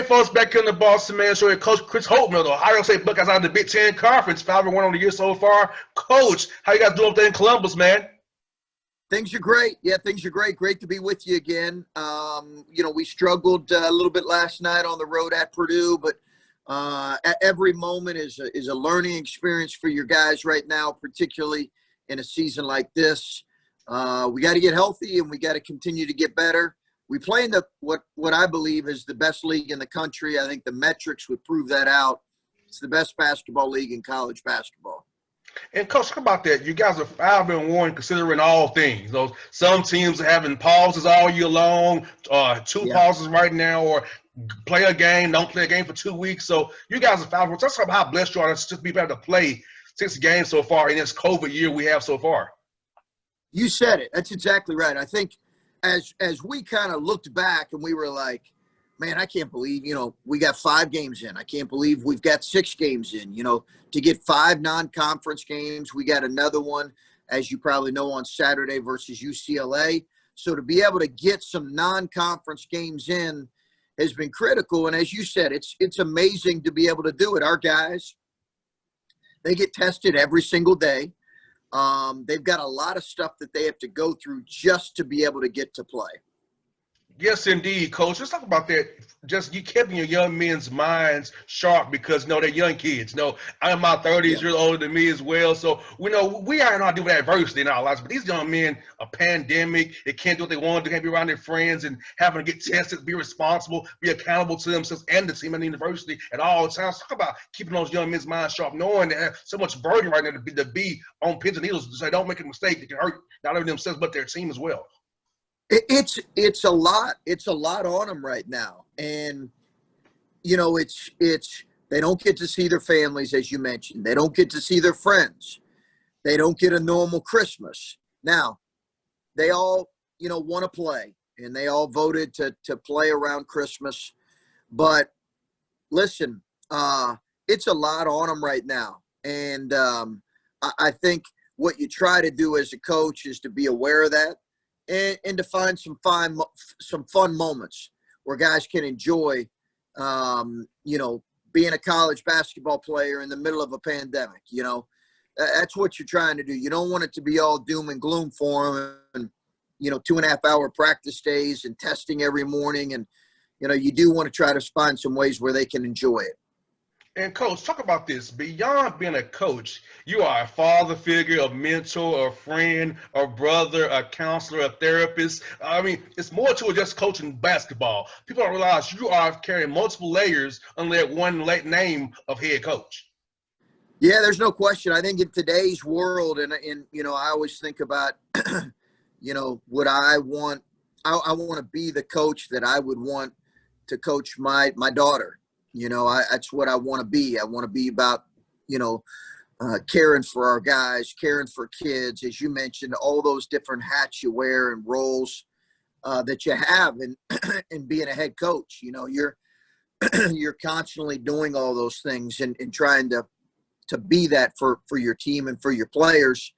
folks, back in the Boston Man Show. Coach Chris Holtmann, the Ohio State Buckeyes out of the Big Ten Conference, 5-1 on the year so far. Coach, how you guys doing up there in Columbus, man? Things are great. Yeah, things are great. Great to be with you again. We struggled a little bit last night on the road at Purdue, but every moment is a learning experience for your guys right now, particularly in a season like this. We got to get healthy and we got to continue to get better. We play in what I believe is the best league in the country. I think the metrics would prove that out. It's the best basketball league in college basketball. And Coach, talk about that. You guys are 5-1 considering all things. Some teams are having pauses all year long, two pauses right now, or play a game, don't play a game for 2 weeks. So you guys are 5-1. Talk about how blessed you are to be able to play 6 games so far in this COVID year we have so far. You said it. That's exactly right. I think as we kind of looked back and we were like, man, I can't believe, we got 5 games in. I can't believe we've got 6 games in, to get 5 non-conference games. We got another one, as you probably know, on Saturday versus UCLA. So to be able to get some non-conference games in has been critical. And as you said, it's amazing to be able to do it. Our guys, they get tested every single day. They've got a lot of stuff that they have to go through just to be able to get to play. Yes, indeed, Coach. Let's talk about that. Just you keeping your young men's minds sharp because, they're young kids. I'm in my 30s, you're older than me as well. So, we know we are not doing adversity in our lives. But these young men, a pandemic, they can't do what they want to. They can't be around their friends and having to get tested, be responsible, be accountable to themselves and the team and the university at all times. Talk about keeping those young men's minds sharp, knowing they have so much burden right now to be on pins and needles to say, don't make a mistake that can hurt not only themselves but their team as well. It's a lot. It's a lot on them right now. And, it's they don't get to see their families, as you mentioned. They don't get to see their friends. They don't get a normal Christmas. Now, they all, want to play, and they all voted to play around Christmas. But listen, it's a lot on them right now. And I think what you try to do as a coach is to be aware of that. And to find some fun moments where guys can enjoy, being a college basketball player in the middle of a pandemic. That's what you're trying to do. You don't want it to be all doom and gloom for them and, 2.5-hour practice days and testing every morning. And, you do want to try to find some ways where they can enjoy it. And, Coach, talk about this. Beyond being a coach, you are a father figure, a mentor, a friend, a brother, a counselor, a therapist. I mean, it's more to it just coaching basketball. People don't realize you are carrying multiple layers under that one name of head coach. Yeah, there's no question. I think in today's world, and I always think about, what I want. I want to be the coach that I would want to coach my daughter. That's what I want to be. I want to be about, caring for our guys, caring for kids, as you mentioned, all those different hats you wear and roles that you have in being a head coach. You're constantly doing all those things and trying to be that for your team and for your players,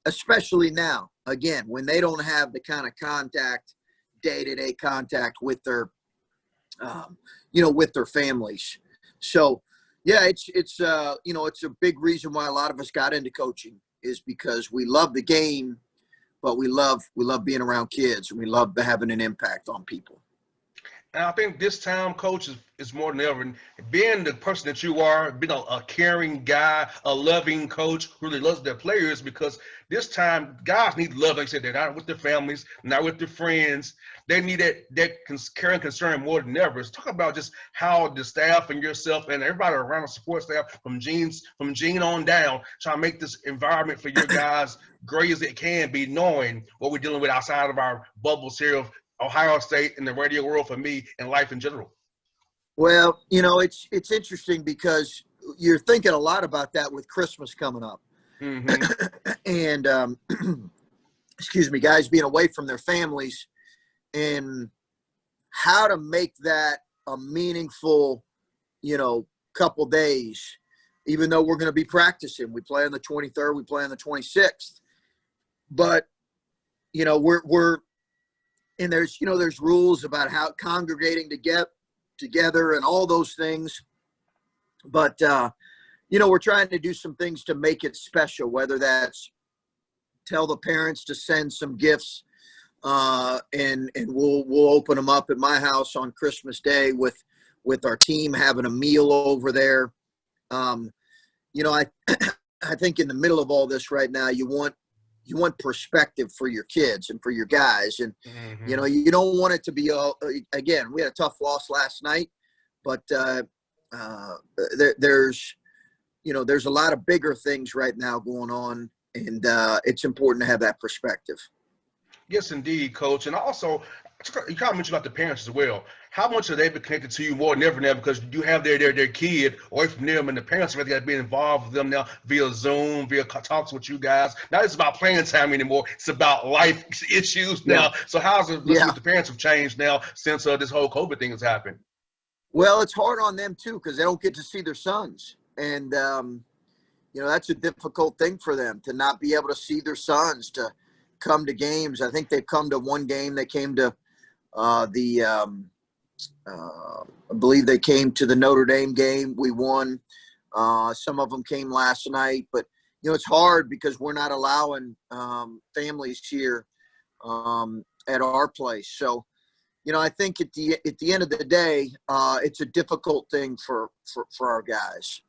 especially now, again, when they don't have the kind of contact, day-to-day contact with their with their families. So, yeah, it's a big reason why a lot of us got into coaching is because we love the game, but we love being around kids and we love having an impact on people. And I think this time, Coach, is more than ever. And being the person that you are, being a caring guy, a loving coach who really loves their players, because this time guys need love. Like I said, they're not with their families, not with their friends. They need that care and concern more than ever. Let's talk about just how the staff and yourself and everybody around the support staff, from Gene on down, try to make this environment for your guys great as it can be, knowing what we're dealing with outside of our bubbles here of Ohio State and the radio world, for me, and life in general. Well, it's interesting because you're thinking a lot about that with Christmas coming up. Mm-hmm. And, excuse me, guys being away from their families and how to make that a meaningful, couple days, even though we're going to be practicing. We play on the 23rd, we play on the 26th. But, and there's rules about how congregating together and all those things. But, we're trying to do some things to make it special, whether that's tell the parents to send some gifts, and we'll open them up at my house on Christmas Day with our team having a meal over there. I I think in the middle of all this right now, you want perspective for your kids and for your guys, and you don't want it to be again. We had a tough loss last night, but there's a lot of bigger things right now going on, and it's important to have that perspective. Yes, indeed, Coach. And also, you kind of mentioned about the parents as well. How much are they been connected to you more than ever now, because you have their kid away from them, and the parents have got to be involved with them now via Zoom, via talks with you guys. Not just about playing time anymore; it's about life issues now. So how's it looking with the parents have changed now since this whole COVID thing has happened? Well, it's hard on them too, because they don't get to see their sons, and that's a difficult thing for them to not be able to see their sons, to come to games. I think they've come to one game. They came to I believe they came to the Notre Dame game. We won. Some of them came last night, but it's hard because we're not allowing families here at our place. So, I think at the end of the day, it's a difficult thing for our guys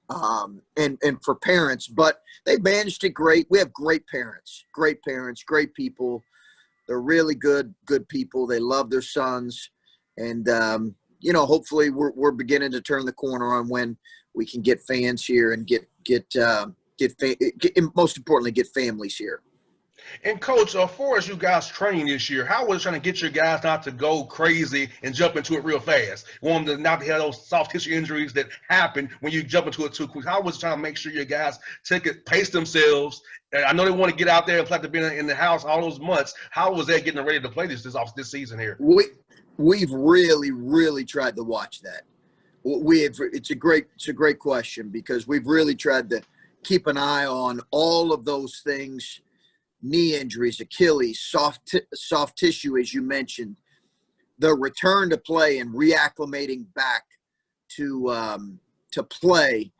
and for parents, but they managed it great. We have great parents, great people. They're really good people. They love their sons, and hopefully we're beginning to turn the corner on when we can get fans here and get most importantly, get families here. And Coach, as far as you guys training this year, how was trying to get your guys not to go crazy and jump into it real fast? You want them to not have those soft tissue injuries that happen when you jump into it too quick. How was trying to make sure your guys pace themselves? And I know they want to get out there and play to be in the house all those months. How was that getting ready to play this season here? We've really tried to watch that. It's a great question, because we've really tried to keep an eye on all of those things. Knee injuries, Achilles, soft tissue, as you mentioned, the return to play and reacclimating back to play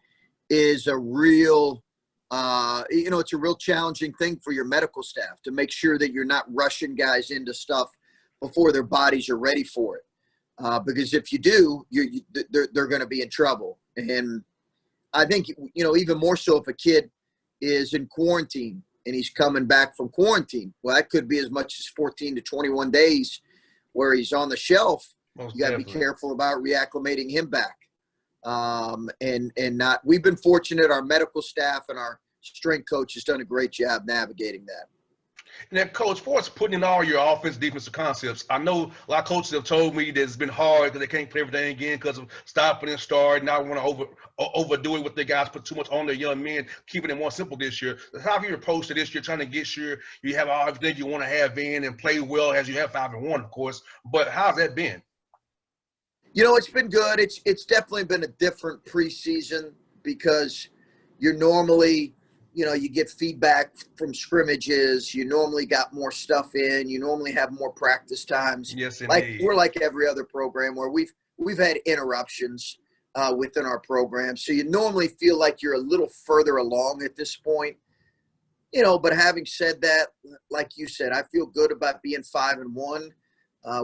is a real, it's a real challenging thing for your medical staff to make sure that you're not rushing guys into stuff before their bodies are ready for it. Because if you do, they're going to be in trouble. And I think, even more so if a kid is in quarantine and he's coming back from quarantine. Well, that could be as much as 14 to 21 days where he's on the shelf. You got to be careful about reacclimating him back. We've been fortunate. Our medical staff and our strength coach has done a great job navigating that. And then, Coach, for us putting in all your offense, defensive concepts, I know a lot of coaches have told me that it's been hard because they can't play everything again because of stopping and starting. Now want to overdo it with their guys, put too much on their young men, keeping it more simple this year. How have you approached it this year, trying to get sure you have everything you want to have in and play well as you have 5-1, of course? But how's that been? It's been good. It's definitely been a different preseason because you're normally – you get feedback from scrimmages. You normally got more stuff in. You normally have more practice times. Yes, indeed. We're like every other program where we've had interruptions within our program. So you normally feel like you're a little further along at this point. But having said that, like you said, I feel good about being 5-1.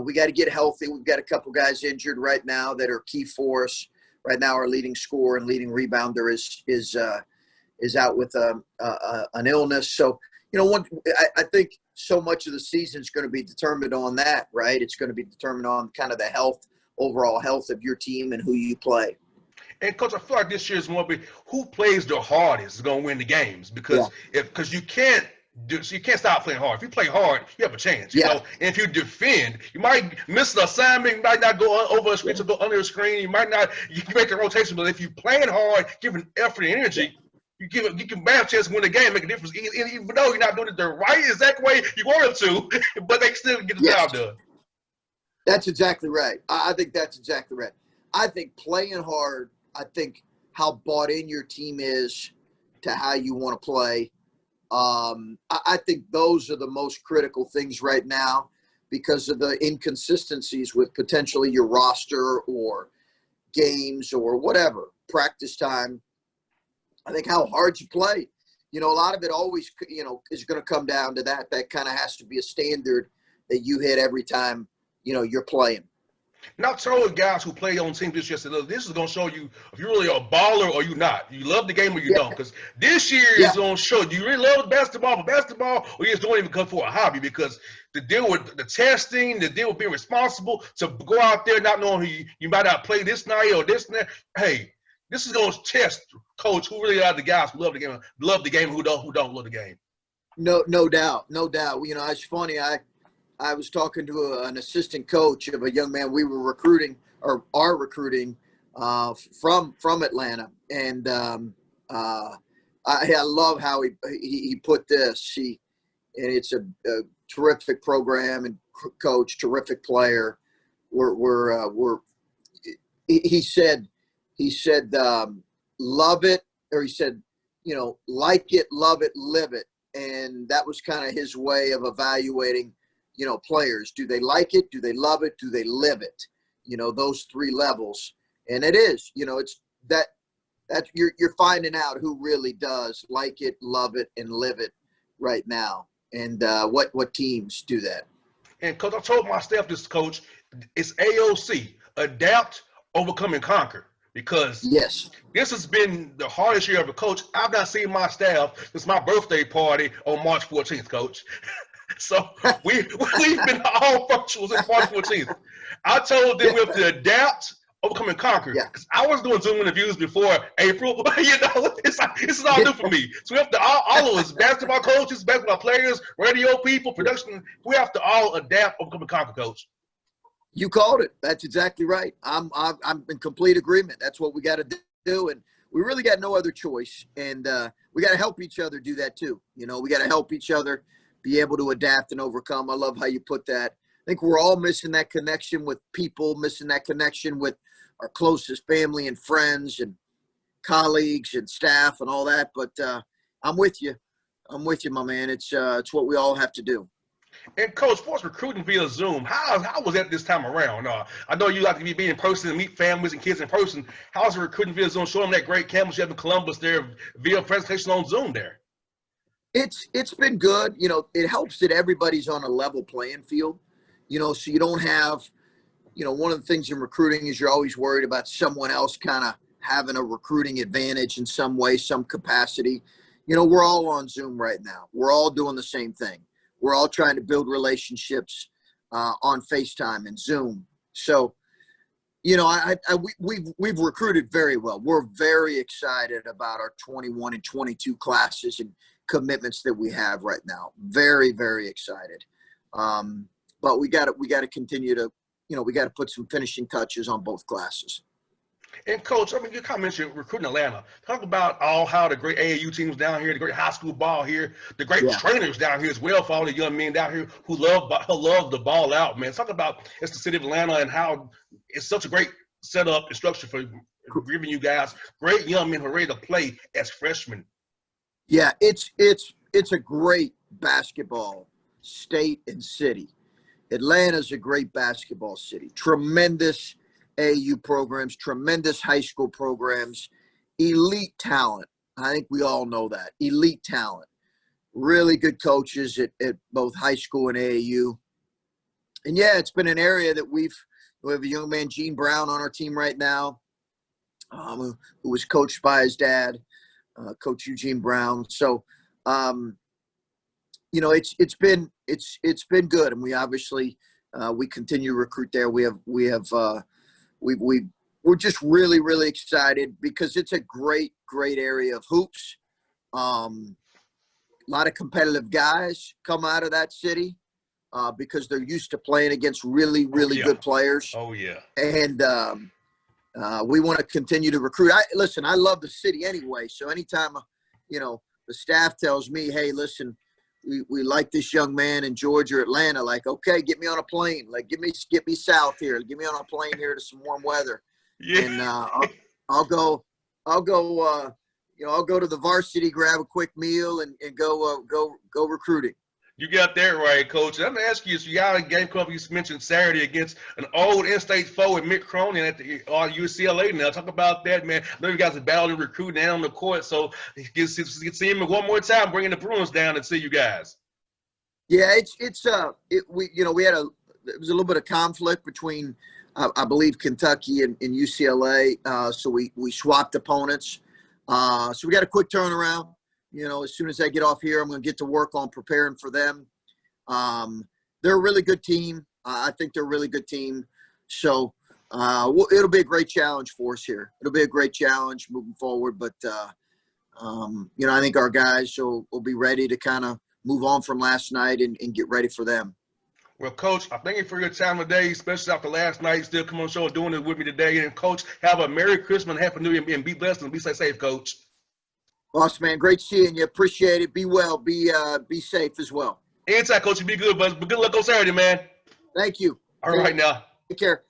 We got to get healthy. We've got a couple guys injured right now that are key for us. Right now, our leading scorer and leading rebounder is out with an illness. So, I think so much of the season is going to be determined on that, right? It's going to be determined on kind of the overall health of your team and who you play. And Coach, I feel like this year is more be who plays the hardest is going to win the games, because you can't stop playing hard. If you play hard, you have a chance. You know, and if you defend, you might miss an assignment, you might not go over a screen to go under a screen. You can make the rotation, but if you playing hard, giving effort and energy, you can have a chance to win the game, make a difference, even though you're not doing it the right exact way you want them to, but they can still get the job done. That's exactly right. I think that's exactly right. I think playing hard, I think how bought in your team is to how you want to play. I think those are the most critical things right now because of the inconsistencies with potentially your roster or games or whatever, practice time. I think how hard you play. A lot of it always, is going to come down to that. That kind of has to be a standard that you hit every time, you're playing. Not told guys who play on teams this year, said, look, this is going to show you if you're really a baller or you're not. You love the game or you Yeah. don't. Because this year Yeah. is going to show, do you really love basketball for basketball or you just don't even come for a hobby? Because to deal with the testing, to deal with being responsible, to go out there not knowing who you might not play this night or this night. Hey, this is going to test, coach, who really are the guys who love the game, who don't love the game. No doubt. It's funny. I was talking to an assistant coach of a young man we were recruiting or are recruiting from Atlanta, and I love how he put this. And it's a terrific program and coach, terrific player. He said love it, or he said like it, love it, live it, and that was kind of his way of evaluating. Players, do they like it? Do they love it? Do they live it? Those three levels. And it is, it's that you're finding out who really does like it, love it, and live it right now. And what teams do that. And coach, I told my staff this, coach, it's AOC, adapt, overcome, and conquer. Because yes, this has been the hardest year ever, coach. I've not seen my staff since my birthday party on March 14th, coach. So we've been all virtual since March 14th. I told them we have to adapt, overcome, and conquer. Because I was doing Zoom interviews before April. It's like this is all new for me. So we have to all of us, basketball coaches, basketball players, radio people, production. We have to all adapt, overcome, and conquer, coach. You called it. That's exactly right. I'm in complete agreement. That's what we got to do, and we really got no other choice. And we got to help each other do that too. We got to help each other be able to adapt and overcome. I love how you put that. I think we're all missing that connection with people, missing that connection with our closest family and friends and colleagues and staff and all that. But I'm with you. I'm with you, my man. It's what we all have to do. And coach, sports recruiting via Zoom, how was that this time around? I know you like to be in person and meet families and kids in person. How's the recruiting via Zoom? Showing that great campus you have in Columbus there via presentation on Zoom there. It's been good. It helps that everybody's on a level playing field, so you don't have, one of the things in recruiting is you're always worried about someone else kind of having a recruiting advantage in some way, some capacity. We're all on Zoom right now. We're all doing the same thing. We're all trying to build relationships on FaceTime and Zoom. So, we've recruited very well. We're very excited about our 21 and 22 classes and commitments that we have right now. Very, very excited. But we got to continue to, we got to put some finishing touches on both classes. And coach, you kind of mentioned recruiting Atlanta. Talk about how the great AAU teams down here, the great high school ball here, the great trainers down here as well for all the young men down here who love the ball out, man. Talk about it's the city of Atlanta and how it's such a great setup and structure for giving you guys great young men who are ready to play as freshmen. Yeah, it's a great basketball state and city. Atlanta's a great basketball city. Tremendous AAU programs, tremendous high school programs, elite talent. I think we all know that. Elite talent. Really good coaches at both high school and AAU. And, yeah, it's been an area that we have a young man, Gene Brown, on our team right now, who was coached by his dad, Coach Eugene Brown. So, it's been good. And we obviously we continue to recruit there. We're just really, really excited because it's a great, great area of hoops. A lot of competitive guys come out of that city because they're used to playing against really, really good players. Oh, yeah. And we want to continue to recruit. I love the city anyway. So anytime, the staff tells me, hey, listen, we like this young man in Georgia or Atlanta, like, okay, get me on a plane. Like, get me south here. Get me on a plane here to some warm weather. Yeah. And I'll go to the varsity, grab a quick meal and go recruiting. You got that right, Coach. I'm gonna ask you, so you got a game club you mentioned Saturday against an old in-state foe in Mick Cronin at the UCLA. Now, talk about that, man. I know you guys are battling recruiting down on the court, so get see him one more time, bringing the Bruins down and see you guys. Yeah, we had it was a little bit of conflict between I believe Kentucky and UCLA, so we swapped opponents. So we got a quick turnaround. As soon as I get off here, I'm going to get to work on preparing for them. They're a really good team. I think they're a really good team. So it'll be a great challenge for us here. It'll be a great challenge moving forward. But, I think our guys will be ready to kind of move on from last night and get ready for them. Well, Coach, I thank you for your time today, especially after last night. Still come on the show doing it with me today. And, Coach, have a Merry Christmas and Happy New Year, and be blessed and be safe, Coach. Bossman, great seeing you. Appreciate it. Be well. Be safe as well. Anytime, Coach. You be good, but good luck on Saturday, man. Thank you. All right, now. Take care.